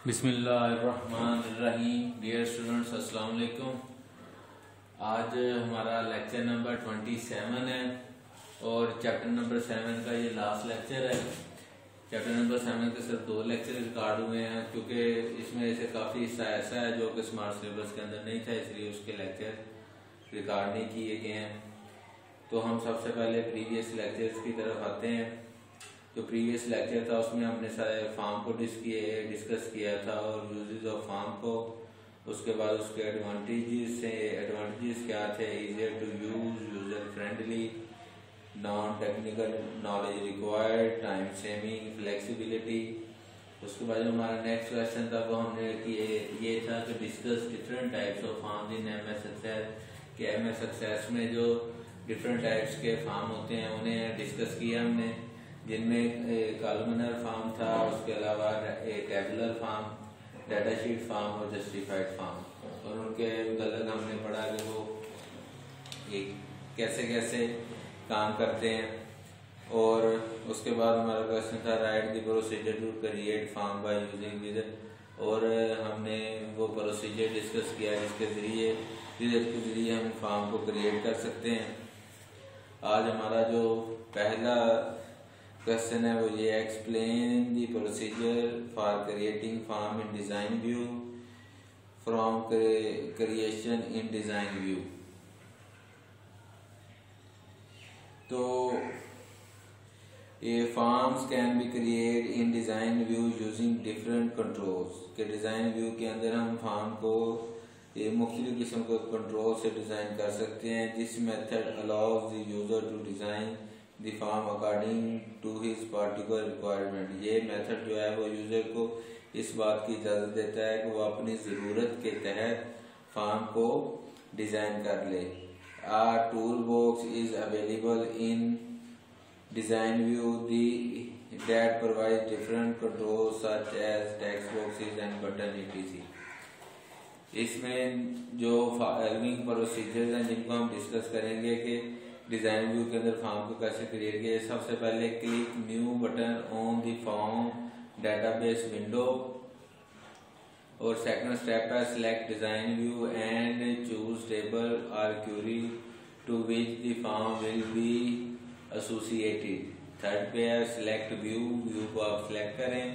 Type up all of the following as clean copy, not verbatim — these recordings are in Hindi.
बिस्मिल्लाहिर्रहमानिर्रहीम। डियर स्टूडेंट्स, अस्सलाम वालेकुम। आज हमारा लेक्चर नंबर 27 है और चैप्टर नंबर 7 का ये लास्ट लेक्चर है। चैप्टर नंबर 7 के सिर्फ 2 लेक्चर रिकॉर्ड हुए हैं क्योंकि इसमें से काफ़ी हिस्सा ऐसा है जो कि स्मार्ट सिलेबस के अंदर नहीं था, इसलिए उसके लेक्चर रिकॉर्ड नहीं किए गए हैं। तो हम सबसे पहले प्रीवियस लेक्चर्स की तरफ आते हैं। जो प्रीवियस लेक्चर था उसमें हमने सारे फार्म को डिस्कस किया था और यूजेस ऑफ फार्म को, उसके बाद उसके एडवांटेजेस क्या थे, easier to use, user friendly, non technical knowledge required, time saving, flexibility. उसके बाद जो हमारा नेक्स्ट क्वेश्चन था वो हमने ये था कि discuss different types of form in MS Access, कि एमएस एक्सेस में जो डिफरेंट टाइप्स के फार्म होते हैं उन्हें डिस्कस किया हमने, जिनमें कॉलमनर फार्म था, उसके अलावा tabular form, data sheet form और जस्टिफाइड फार्म। और उनके मतलब हमने पढ़ा कि वो कैसे कैसे काम करते हैं। और उसके बाद हमारा क्वेश्चन था write the procedure to create form by using wizard, और हमने वो प्रोसीजर डिस्कस किया जिसके जरिए हम फार्म को क्रिएट कर सकते हैं। आज हमारा जो पहला क्वेश्चन है वो ये, explain the procedure for creating form in design view from creation in design view. तो ये forms can be create in design view using different controls, के डिजाइन व्यू के अंदर हम फार्म को ये मुख्तलिफ किस्म के कंट्रोल से डिजाइन कर सकते हैं। This method allows the user to design the form according to his particular requirement. ये मेथड जो है वो यूजर को इस बात की इजाजत देता है कि वो अपनी जरूरत के तहत फार्म को डिजाइन कर ले। A toolbox is available in design view that provides different controls such as text boxes and button etc. इसमें जो फॉलोइंग प्रोसीजर्स हैं जिनको हम डिस्कस करेंगे कि डिजाइन व्यू के अंदर फॉर्म को कैसे क्रिएट किया। सबसे पहले click new button on the form database window, और सेकंड स्टेप है select design view and choose table और query to which the form will be associated. Third पे है सिलेक्ट व्यू को आप सिलेक्ट करें,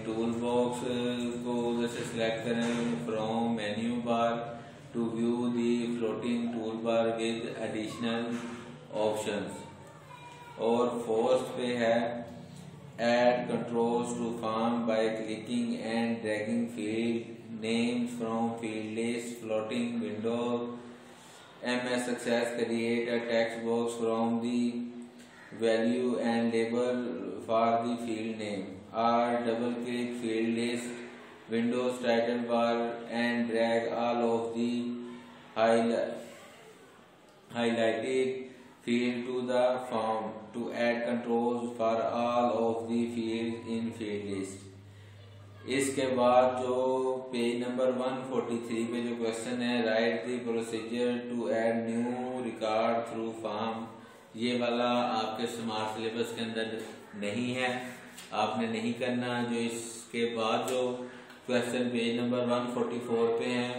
टूल बॉक्स को जैसे सिलेक्ट करें from menu bar to view the floating toolbar with additional options. और फोर्थ पे है add controls to form by clicking and dragging field names from field list floating window. MS Access create a text box from the value and label for the field name, or double click field list Windows title bar and drag all of the highlighted field to the form to add controls for all of the fields in field list। इसके बाद जो पेज नंबर 143 पे जो क्वेश्चन है write the procedure to add new record through form, ये वाला आपके स्मार्ट सिलेबस के अंदर नहीं है, आपने नहीं करना। जो इसके बाद जो क्वेश्चन पेज नंबर 144 पे हैं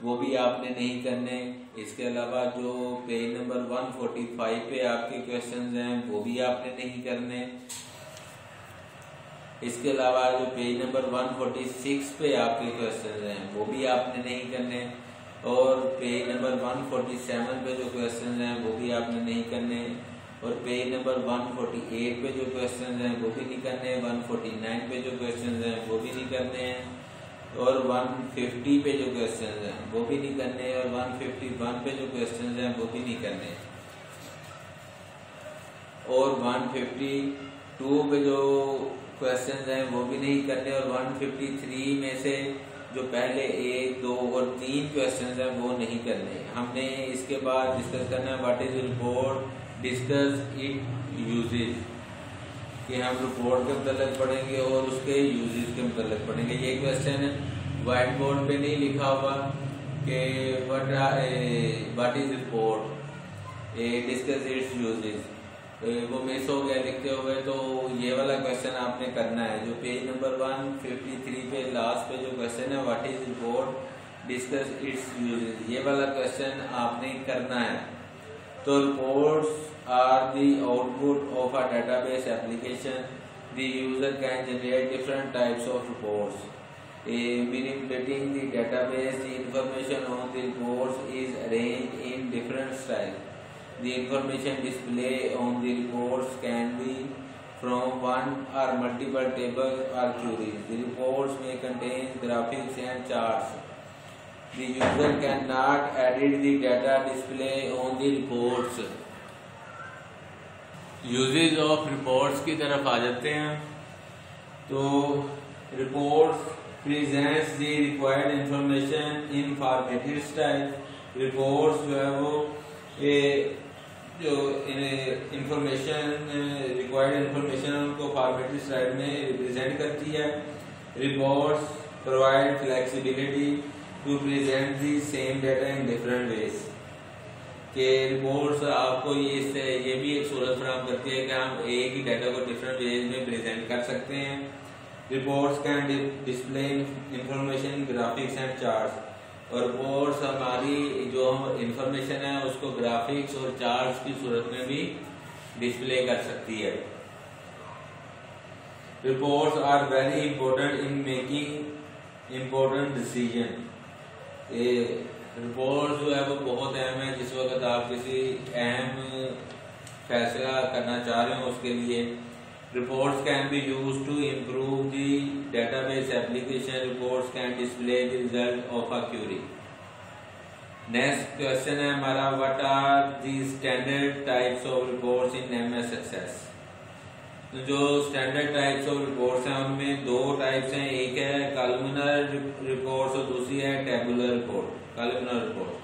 वो भी आपने नहीं करने। इसके अलावा जो पेज नंबर 145 पे आपके क्वेश्चंस हैं वो भी आपने नहीं करने। इसके अलावा जो पेज नंबर 146 पे आपके क्वेश्चंस हैं वो भी आपने नहीं करने। और पेज नंबर 147 पे जो क्वेश्चंस हैं वो भी आपने नहीं करने। और पेज नंबर 148 पे जो क्वेश्चंस हैं वो भी नहीं करने, 149 पे जो क्वेश्चंस हैं वो भी नहीं करने हैं, और 150 पे जो क्वेश्चंस हैं वो भी नहीं करने, और 151 पे जो क्वेश्चंस हैं वो भी नहीं करने, और 152 पे जो क्वेश्चंस हैं वो भी नहीं करने, और 153 में से जो पहले 1, 2 और 3 क्वेश्चंस हैं वो नहीं करने। हमने इसके बाद डिस्कस करना है what is report, discuss it uses, कि हम रिपोर्ट के मतलब पढ़ेंगे और उसके यूजेज के मतलब पढ़ेंगे। ये क्वेश्चन है व्हाइट बोर्ड पे नहीं लिखा हुआ कि what is report, discuss its uses. वो मिस हो गया लिखते हुए, तो ये वाला क्वेश्चन आपने करना है। जो पेज नंबर 153 पे लास्ट पे जो क्वेश्चन है, what is report, discuss its uses, ये वाला क्वेश्चन आपने करना है। तो reports are the output of a database application, the user can generate different types of reports. Manipulating the database, the information on the reports is arranged in different styles. The information displayed on the reports can be from one or multiple tables or queries. The reports may contain graphics and charts. The user cannot edit the data displayed on the reports. Uses of reports की तरफ आ जाते हैं। तो reports presents the required information in formatted style। reports जो है वो जो इंफॉर्मेशन रिक्वायर्ड इंफॉर्मेशन उनको फॉर्मेटेड स्टाइल में रिप्रेजेंट करती है। Reports provide flexibility to present the same data in different ways. के रिपोर्ट्स आपको ये भी एक सूरत फराहम करती है कि हम एक ही डाटा को डिफरेंट वेज में प्रेजेंट कर सकते हैं। Reports can display information graphics and charts, और रिपोर्ट्स हमारी जो इंफॉर्मेशन है उसको ग्राफिक्स और चार्ट्स की सूरत में भी डिस्प्ले कर सकती है। Reports are very important in making important decision. Reports जो है वो बहुत अहम है जिस वक्त आप किसी अहम फैसला करना चाह रहे हो उसके लिए। Reports can be used to improve the database application. Reports can display the result of a query. Next question है हमारा, what are the standard types of reports in MS Access? तो जो standard types of reports हैं उनमें दो types हैं, एक है columnar reports और दूसरी है tabular report। columnar report,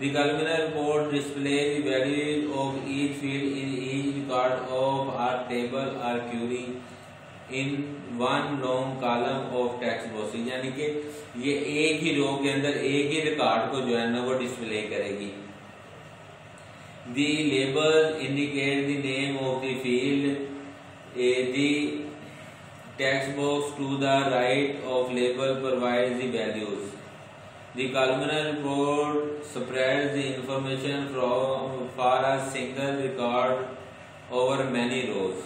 the columnar report displays the values of each field in each record of a table or query in one long column of text boxes। यानी कि ये एक ही रो के अंदर एक ही रिकॉर्ड को जो है ना वो डिस्प्ले करेगी। The label indicate the name of the field, the text box to the right of label provides the values। The columnar report spreads the information for a single record over many rows।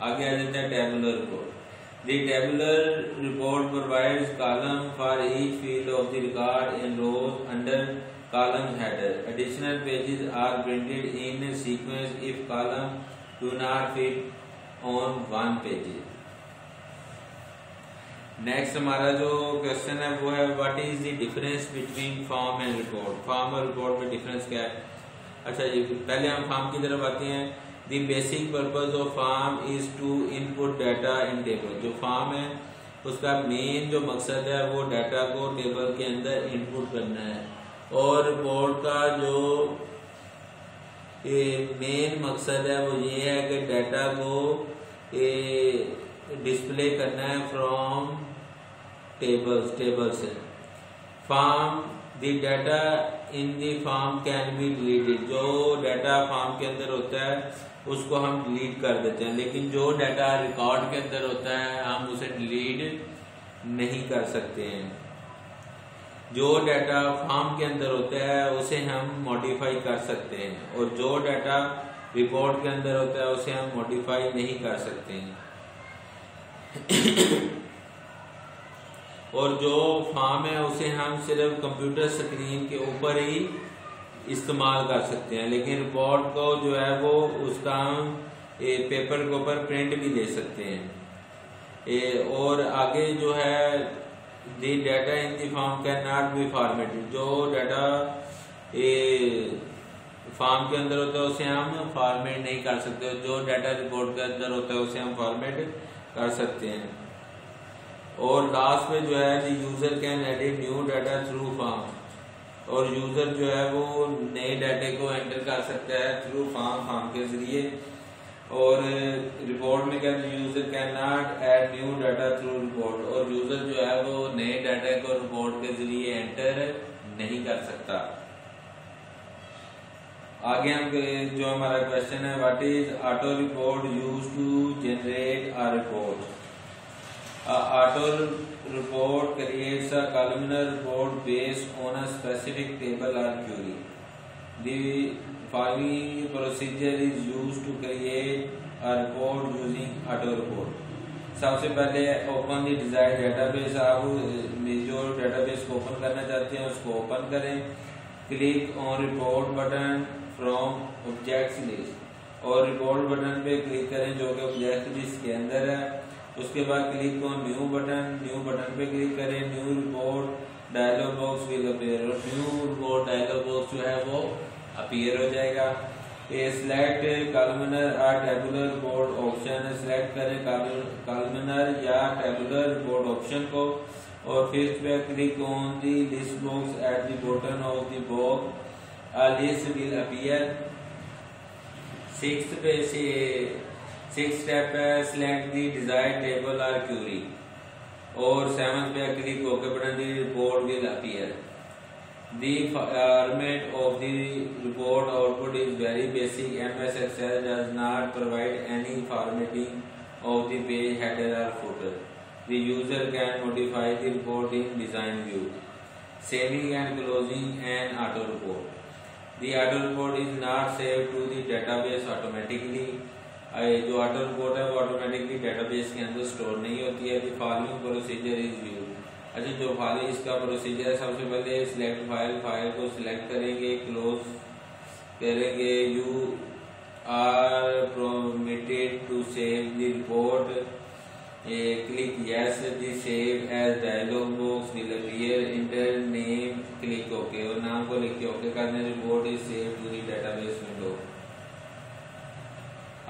आगे आ जाता है tabular report। The tabular report provides column for each field of the record in rows under column header। Additional pages are printed in sequence if columns do not fit on one page। Next हमारा जो क्वेश्चन है वो है, what is the difference between form and report. Form और रिपोर्ट में डिफरेंस क्या है? अच्छा जी, पहले हम फॉर्म की तरफ आते हैं। The basic purpose of form is to input data in table. जो फॉर्म है उसका मेन जो मकसद है वो डाटा को टेबल के अंदर इनपुट करना है, और रिपोर्ट का जो मेन मकसद है वो ये है कि डाटा को डिस्प्ले करना है फ्रॉम टेबल से। Form the data in the form can be deleted. जो डाटा फॉर्म के अंदर होता है उसको हम डिलीट कर देते हैं, लेकिन जो डाटा रिकॉर्ड के अंदर होता है हम उसे डिलीट नहीं कर सकते हैं। जो डाटा फॉर्म के अंदर होता है उसे हम मॉडिफाई कर सकते हैं, और जो डाटा रिपोर्ट के अंदर होता है उसे हम मॉडिफाई नहीं कर सकते हैं। और जो फॉर्म है उसे हम सिर्फ कंप्यूटर स्क्रीन के ऊपर ही इस्तेमाल कर सकते हैं, लेकिन रिपोर्ट को जो है वो उसका हम पेपर के ऊपर प्रिंट भी दे सकते हैं। और आगे जो है, the data in the form can not be formatted. जो डाटा फॉर्म के अंदर होता है उसे हम फॉर्मेट नहीं कर सकते, जो डाटा रिपोर्ट के अंदर होता है उसे हम फॉर्मेट कर सकते हैं। और लास्ट में जो है, the user can edit new data through form. और यूजर जो है वो नए डाटे को एंटर कर सकता है थ्रू फॉर्म के जरिए। और रिपोर्ट में क्या, user can not add new data through report. और यूजर जो है वो नए डाटा को रिपोर्ट के जरिए एंटर नहीं कर सकता। आगे हम जो हमारा क्वेश्चन है, what is auto report use to generate a report. Auto report creates a columnar report based on a specific table और query. The following procedure is used to create a report using auto report. सबसे पहले ओपन द डिजायर्ड डेटाबेस। आप जो डेटाबेस को ओपन करना चाहते हैं उसको ओपन करें। Click on report button from objects list, और रिपोर्ट बटन पे क्लिक करें जो कि ऑब्जेक्ट लिस्ट के अंदर है। उसके बाद click on new button, new button पे क्लिक करें। New report dialogue box will appear, और न्यू रिपोर्ट डायलॉग बॉक्स जो है वो अपीयर हो जाएगा। ये सिलेक्ट कॉलमनर और टेबुलर रिपोर्ट ऑप्शन, सिलेक्ट करें कॉलमनर या टेबुलर रिपोर्ट ऑप्शन को, और फिर पे click on the list box at the bottom of the box, a list will appear। Sixth पे से सिक्स स्टेप है, सिलेक्ट दी डिजायर्ड टेबल और क्वेरी, और सेवंथ पे click okay button, the report will appear. The format of the report output is very basic. MS Excel does not provide any formatting of the page header or footer. The user can modify the report in design view, saving and closing an auto report. The auto report is not saved to the database automatically. जो ऑटो रिपोर्ट है वो ऑटोमेटिकली डेटाबेस के अंदर स्टोर नहीं होती है। The following procedure is used। अच्छा, जो फाइल इसका प्रोसीजर है, सबसे पहले सिलेक्ट फाइल को सिलेक्ट करेंगे, क्लोज करेंगे। You are permitted to save the report, click yes. The save as dialogue box will appear. Enter name, click okay, और नाम को लिख के ओके करने। Report is save to the database window.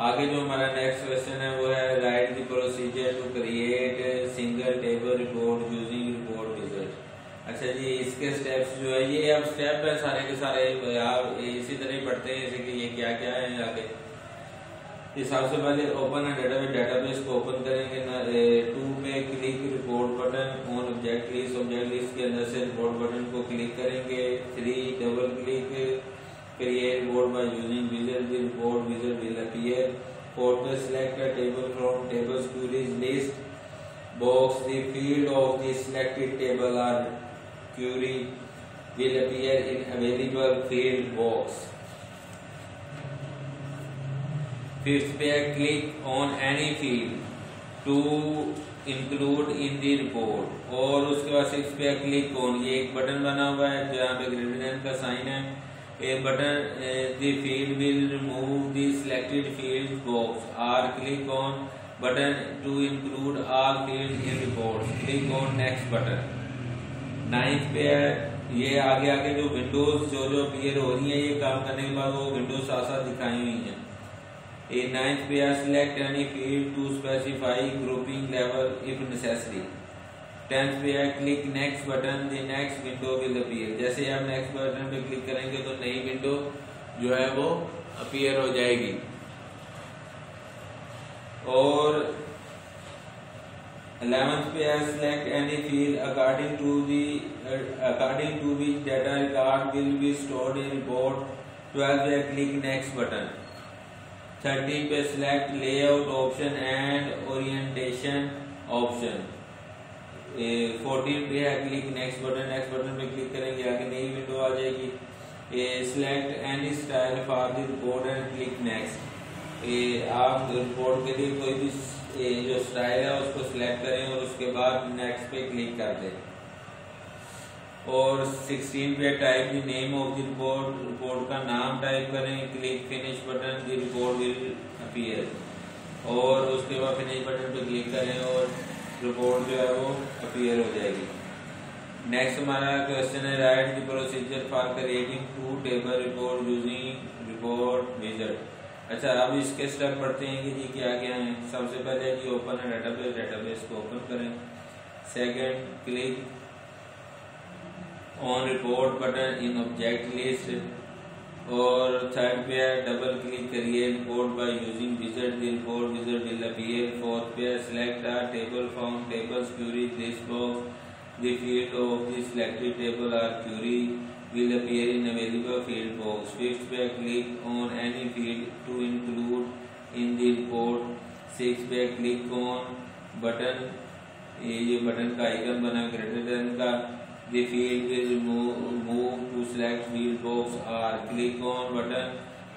आगे जो हमारा नेक्स्ट क्वेश्चन है वो है, write the procedure to create single table report using report wizard. अच्छा जी, इसके स्टेप्स जो है, ये अब स्टेप है सारे के सारे, आप इसी तरह ही पढ़ते हैं जैसे कि ये क्या क्या है आगे। ये सबसे पहले ओपन डेटाबेस को ओपन करेंगे। 2 पे click report button on object list के अंदर से रिपोर्ट बटन को क्लिक करेंगे। 3 double click create report by using wizard, the report wizard will appear। 4 पे select a table from tables queries list box, the field of the selected table or query will appear in available field box। 5th पे click on any field to include in the report, और उसके बाद 6th पे click on, ये एक बटन बना हुआ है जहाँ पे ग्रेडियंट का साइन है, a button, the field will remove the selected field box, or click on button to include all fields in report, click on next button। 9th पे है, ये आगे आगे जो विंडोज जो अपीयर हो रही है, ये काम करने के बाद वो विंडोज साथ साथ दिखाई हुई है। ये 9th पे है, select any field to specify grouping level if necessary। 10th पे है, click next button, the next window will appear. जैसे आप नेक्स्ट बटन पे क्लिक करेंगे तो नई विंडो जो है वो अपीयर हो जाएगी। और 11th पे है, select any field according to which data record will be stored in report. 12th पे क्लिक नेक्स्ट बटन। 13 पे select layout option and orientation option. 14 पे है, क्लिक नेक्स्ट बटन पे क्लिक करेंगे, आगे नई विंडो आ जाएगी। Select any style for the report and click next. आप रिपोर्ट के लिए कोई भी जो स्टाइल है उसको सिलेक्ट करें और उसके बाद नेक्स्ट पे क्लिक कर दें। और 16 पे type the name of the report का नाम टाइप करें, click finish button, the report will appear, और उसके बाद फिनिश बटन पे क्लिक करें और रिपोर्ट जो है वो अपीयर हो जाएगी। नेक्स्ट हमारा क्वेश्चन है, write the procedure for creating 2 table report using report wizard. अच्छा, अब इसके स्टेप पढ़ते हैं कि जी क्या क्या है। सबसे पहले जी ओपन है डेटाबेस को ओपन करें। Second, click on report button in object list, और थर्ड पे है, डबल क्लिक करिए report by using wizard, the report wizard will appear. Fourth पे है, select a table from tables query list box, the field of the selected table और query will appear in available field box. Fifth पे click on any field to include in the report. Sixth पे click on button, ये बटन का आइकन बना ग्रेटर देन का. The field will move to select field box or click on button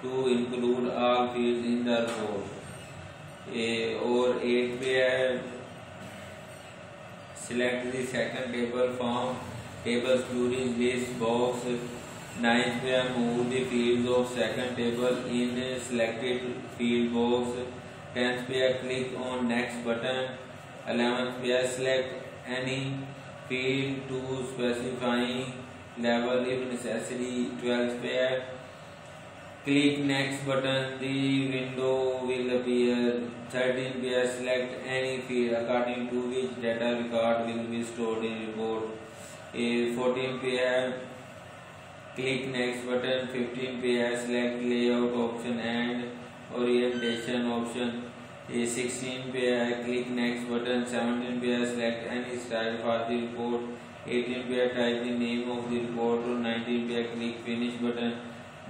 to include all fields in the report. और 8 पे है select the second table from tables queries list box. 9th पे है move the fields of second table in selected field box. 10th पे है click on next button. 11th पे है select any field to specifying level if necessary. 12th पे है click next button, the window will appear. 13 पे है select any field according to which data record will be stored in report. 14 पे है click next button. 15 पे है select layout option and orientation option. 16 पे है click next button. 17 पे है select any style for the report. 18 पे है type the name of the report. और 19 पे है click finish button.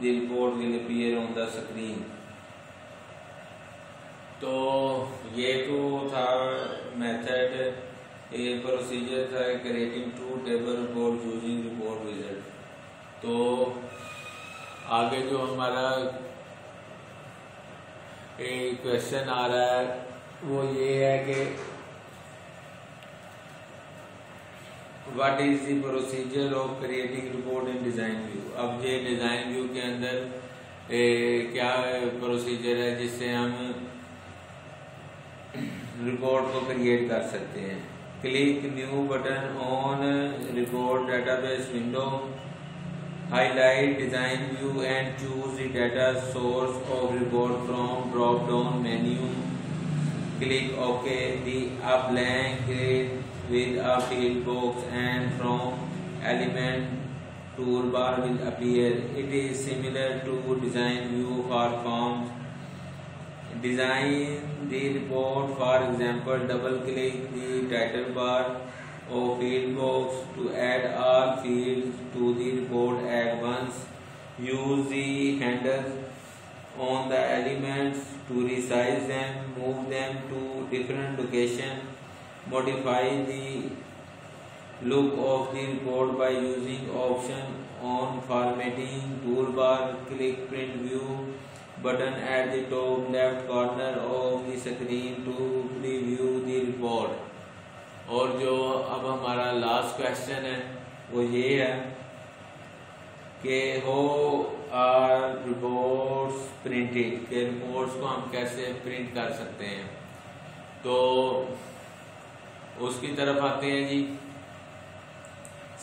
The report will appear on the screen. तो ये तो था मेथड, ये प्रोसीजर था creating two table report using report wizard. तो आगे जो हमारा एक क्वेश्चन आ रहा है वो ये है कि what is the procedure of creating report in design view. अब ये डिजाइन व्यू के अंदर क्या प्रोसीजर है जिससे हम रिपोर्ट को क्रिएट कर सकते हैं. Click new button on report database window. Highlight design view and choose the data source of report from drop down menu. Click okay. The a blank with a field box and from element toolbar will appear. It is similar to design view for forms. Design the report. For example, double click the title bar of field box to add all fields to the report at once. Use the handles on the elements to resize them, move them to different locations. Modify the look of the report by using option on formatting toolbar. Click print view button at the top left corner of the screen to preview the report. और जो अब हमारा लास्ट क्वेश्चन है वो ये है कि how are reports printed, के रिपोर्ट्स को हम कैसे प्रिंट कर सकते हैं. तो उसकी तरफ आते हैं जी.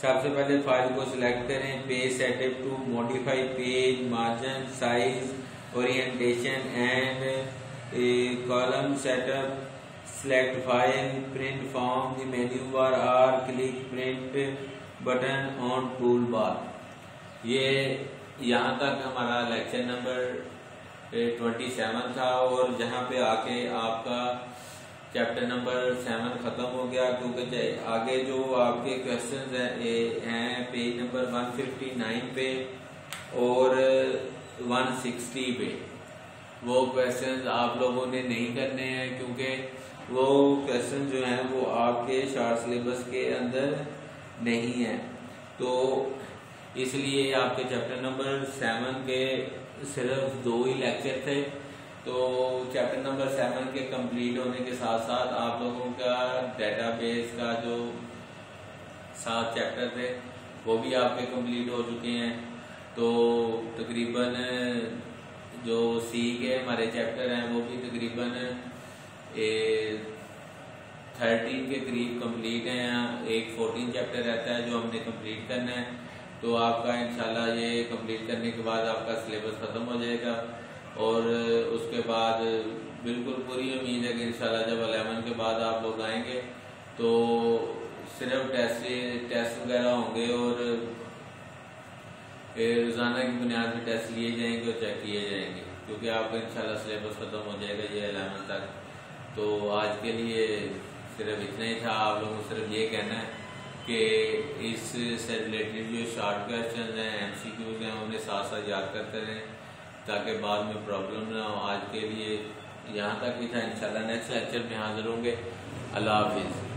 सबसे पहले फाइल को सिलेक्ट करें. Page setup to modify page margin size orientation and column setup. Select file print from the menu bar और click print button on tool bar. ये यहाँ तक हमारा लेक्चर नंबर 27 था और जहाँ पे आके आपका चैप्टर नंबर 7 खत्म हो गया, क्योंकि आगे जो आपके क्वेश्चंस हैं पेज नंबर 159 पे और 160 पे, वो क्वेश्चंस आप लोगों ने नहीं करने हैं क्योंकि वो क्वेश्चन जो हैं वो आपके शॉर्ट सिलेबस के अंदर नहीं है. तो इसलिए आपके चैप्टर नंबर 7 के सिर्फ 2 ही लेक्चर थे. तो चैप्टर नंबर 7 के कंप्लीट होने के साथ साथ आप लोगों का डेटाबेस का जो 7 चैप्टर थे वो भी आपके कंप्लीट हो चुके हैं. तो तकरीबन जो सी के हमारे चैप्टर हैं वो भी तकरीबन 13 के करीब कंप्लीट हैं. एक 14 चैप्टर रहता है जो हमने कंप्लीट करना है. तो आपका इंशाल्लाह ये कंप्लीट करने के बाद आपका सिलेबस ख़त्म हो जाएगा और उसके बाद बिल्कुल पूरी उम्मीद है कि इंशाल्लाह जब 11 के बाद आप लोग आएंगे तो सिर्फ टेस्ट वगैरह होंगे और रोज़ाना की बुनियाद पर टेस्ट लिए जाएंगे और चेक किए जाएंगे क्योंकि आपका इंशाल्लाह सिलेबस ख़त्म हो जाएगा ये 11 तक. तो आज के लिए सिर्फ इतना ही था. आप लोगों को सिर्फ ये कहना है कि इससे रिलेटेड जो शॉर्ट क्वेश्चन हैं MCQs हैं उन्हें साथ साथ याद करते रहें ताकि बाद में प्रॉब्लम ना हो। आज के लिए यहाँ तक ही था, इंशाल्लाह नेक्स्ट लेक्चर में हाजिर होंगे। अल्लाह हाफिज़।